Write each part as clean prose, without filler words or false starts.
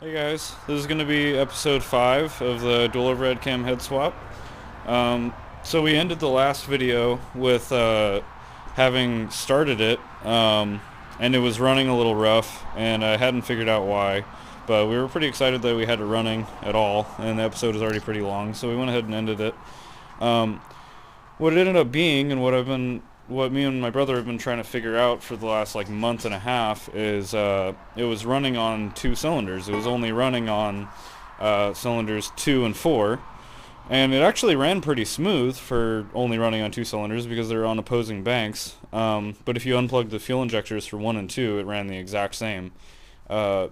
Hey guys, this is going to be episode 5 of the dual overhead cam head swap. So we ended the last video with having started it, and it was running a little rough, and I hadn't figured out why, but we were pretty excited that we had it running at all, and the episode is already pretty long, so we went ahead and ended it. What it ended up being, and what me and my brother have been trying to figure out for the last month and a half is it was running on 2 cylinders. It was only running on cylinders 2 and 4, and it actually ran pretty smooth for only running on 2 cylinders because they're on opposing banks. But if you unplugged the fuel injectors for 1 and 2, it ran the exact same. So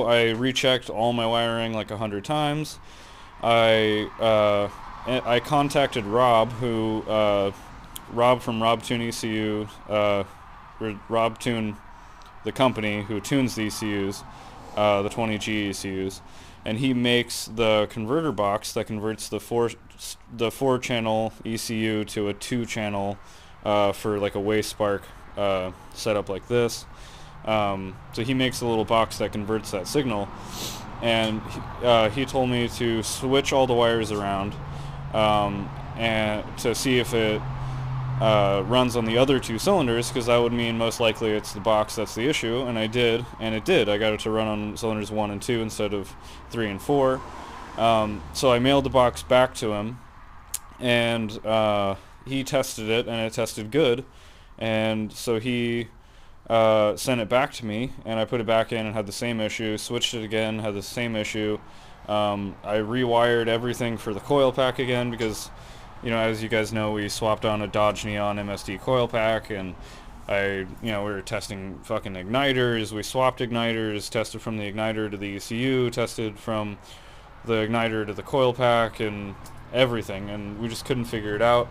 I rechecked all my wiring like 100 times. I contacted Rob, Rob from RobTune ECU, RobTune, the company who tunes the ECUs, the 20G ECUs, and he makes the converter box that converts the 4-channel ECU to a 2-channel for like a waste spark setup like this. So he makes a little box that converts that signal, and he told me to switch all the wires around and to see if it runs on the other 2 cylinders, because that would mean most likely it's the box that's the issue, and I did, and it did. I got it to run on cylinders 1 and 2 instead of 3 and 4. So I mailed the box back to him, and he tested it, and it tested good, and so he sent it back to me, and I put it back in and had the same issue, switched it again, had the same issue. I rewired everything for the coil pack again because, you know, as you guys know, we swapped on a Dodge Neon MSD coil pack, and we were testing fucking igniters. We swapped igniters, tested from the igniter to the ECU, tested from the igniter to the coil pack, and everything, and we just couldn't figure it out.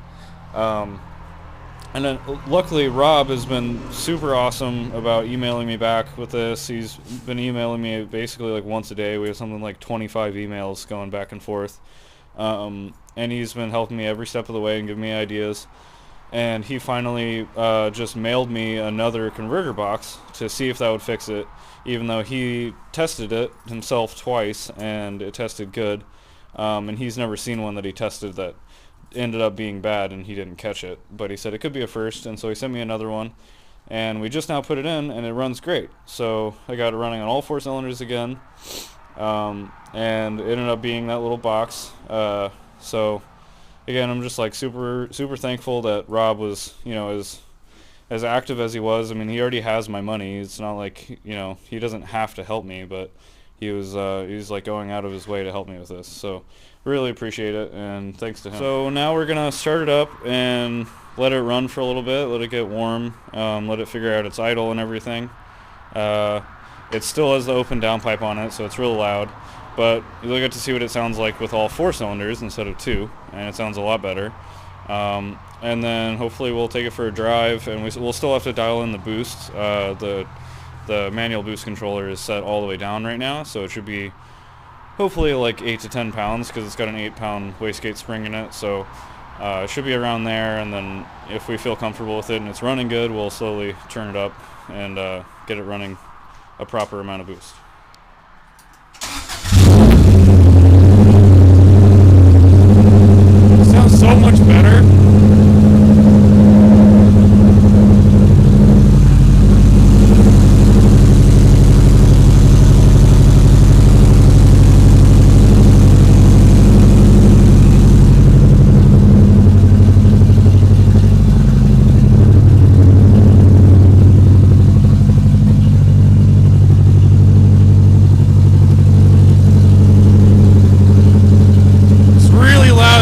And then luckily Rob has been super awesome about emailing me back with this. He's been emailing me basically like once a day. We have something like 25 emails going back and forth. And he's been helping me every step of the way and giving me ideas. And he finally just mailed me another converter box to see if that would fix it, even though he tested it himself twice and it tested good. And he's never seen one that he tested that ended up being bad and he didn't catch it, but he said it could be a first, and so he sent me another one, and we just now put it in and it runs great. So I got it running on all 4 cylinders again, and it ended up being that little box. So again, I'm just like super thankful that Rob was, you know, as active as he was. I mean, he already has my money. It's not like, you know, he doesn't have to help me, but he was like going out of his way to help me with this. So really appreciate it, and thanks to him. So now we're gonna start it up and let it run for a little bit, let it get warm, let it figure out its idle and everything. It still has the open downpipe on it, so it's real loud, but you'll get to see what it sounds like with all 4 cylinders instead of 2, and it sounds a lot better. And then hopefully we'll take it for a drive, and we'll still have to dial in the boost. The manual boost controller is set all the way down right now, so it should be hopefully like 8 to 10 pounds because it's got an 8-pound wastegate spring in it, so it should be around there. And then if we feel comfortable with it and it's running good, we'll slowly turn it up and get it running a proper amount of boost. It sounds so much better.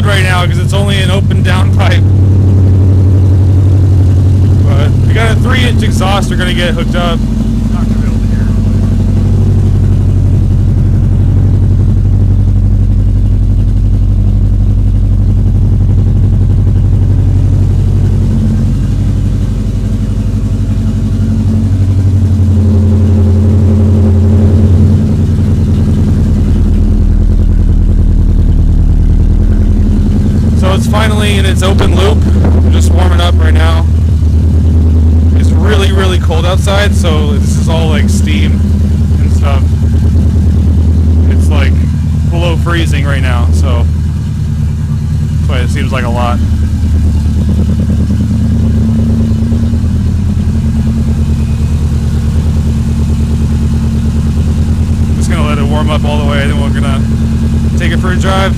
Right now because it's only an open downpipe, but we got a 3-inch exhaust we're gonna get hooked up. Not gonna be able to hear it. So it's finally in its open loop. I'm just warming up right now. It's really cold outside, so this is all like steam and stuff. freezing right now, so that's why it seems like a lot. Just gonna let it warm up all the way, then we're gonna take it for a drive.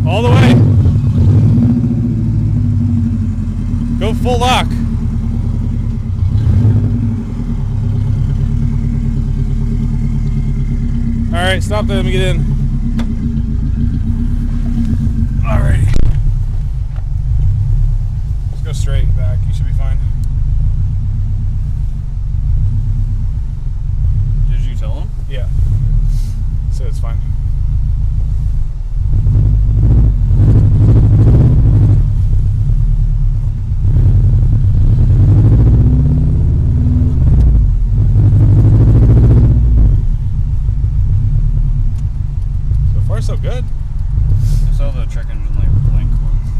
All the way. Go full lock. Alright, stop there, let me get in. Alrighty. Let's go straight back, you should be fine. Did you tell him? Yeah. So it's fine. So good. I saw the check engine light blink once.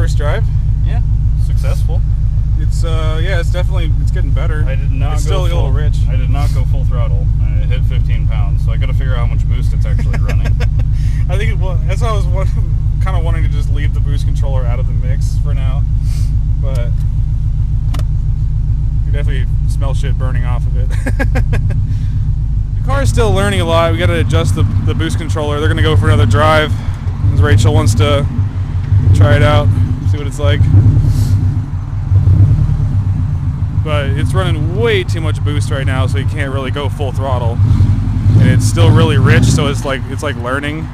first drive. Yeah, successful. It's yeah, it's definitely, it's getting better. I did not. It's still a little rich. I did not go full throttle. I hit 15 pounds, so I got to figure out how much boost it's actually running. I think well, that's why I was kind of wanting to just leave the boost controller out of the mix for now, but you're definitely actually smell shit burning off of it. The car is still learning a lot. We got to adjust the boost controller. They're gonna go for another drive. Rachel wants to try it out, see what it's like. But it's running way too much boost right now, so you can't really go full throttle. And it's still really rich, so it's like learning.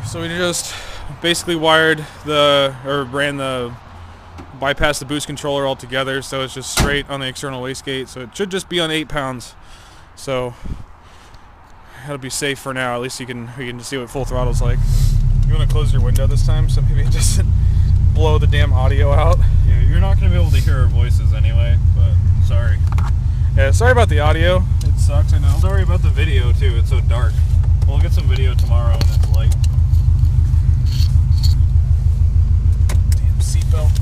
So we just basically ran the bypass the boost controller altogether, so it's just straight on the external wastegate. So it should just be on 8 pounds. So that'll be safe for now. At least we can see what full throttle's like. You want to close your window this time so maybe it doesn't blow the damn audio out? Yeah, you're not going to be able to hear our voices anyway, but sorry. Yeah, sorry about the audio. It sucks, I know. Sorry about the video too, it's so dark. We'll get some video tomorrow when it's light. Damn seatbelt.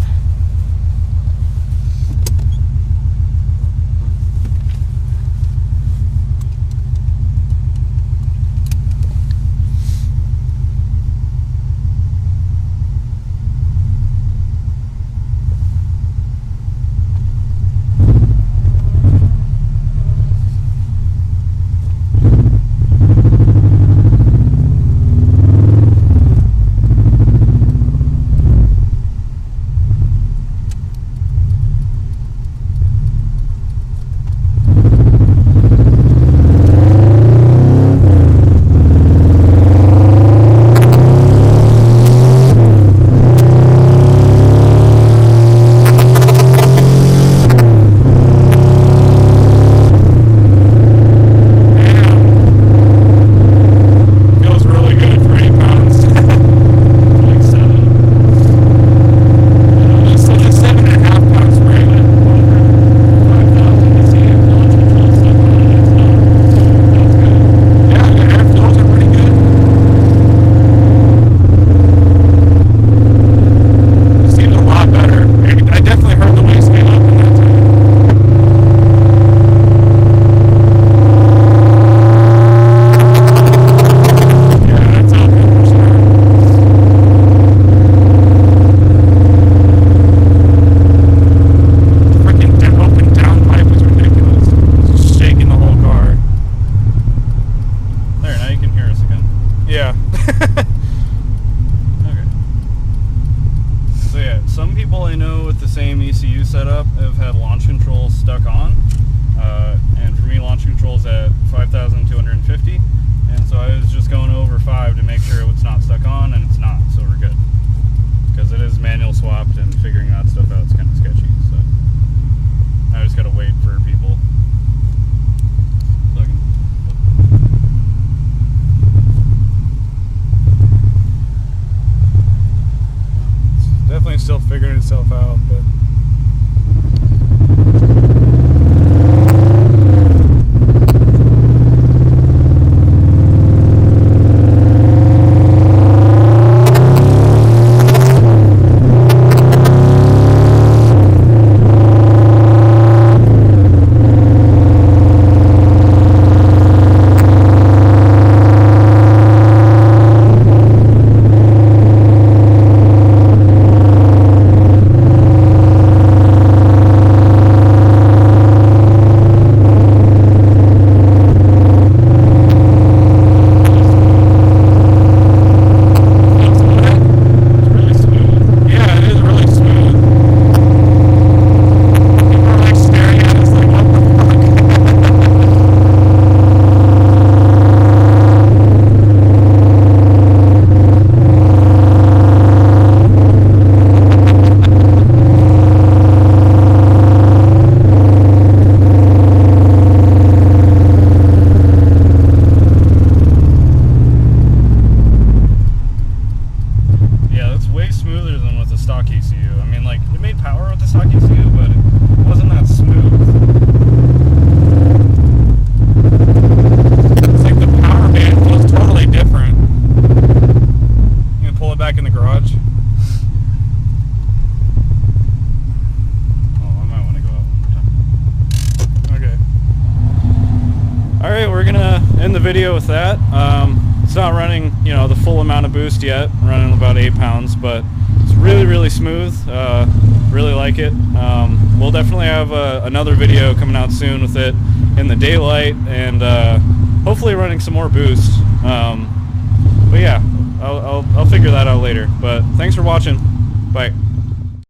setup have had launch controls stuck on, and for me launch controls at 5,250, and so I was just going over 5 to make sure it's not stuck on, and it's not, so we're good. Because it is manual swapped, and figuring that stuff out is kind of sketchy, so I just gotta wait for people. So I can... It's definitely still figuring itself out, but video with that. It's not running, you know, the full amount of boost yet. I'm running about 8 pounds, but it's really, really smooth. Really like it. We'll definitely have another video coming out soon with it in the daylight, and hopefully running some more boost. But yeah, I'll figure that out later. But thanks for watching. Bye.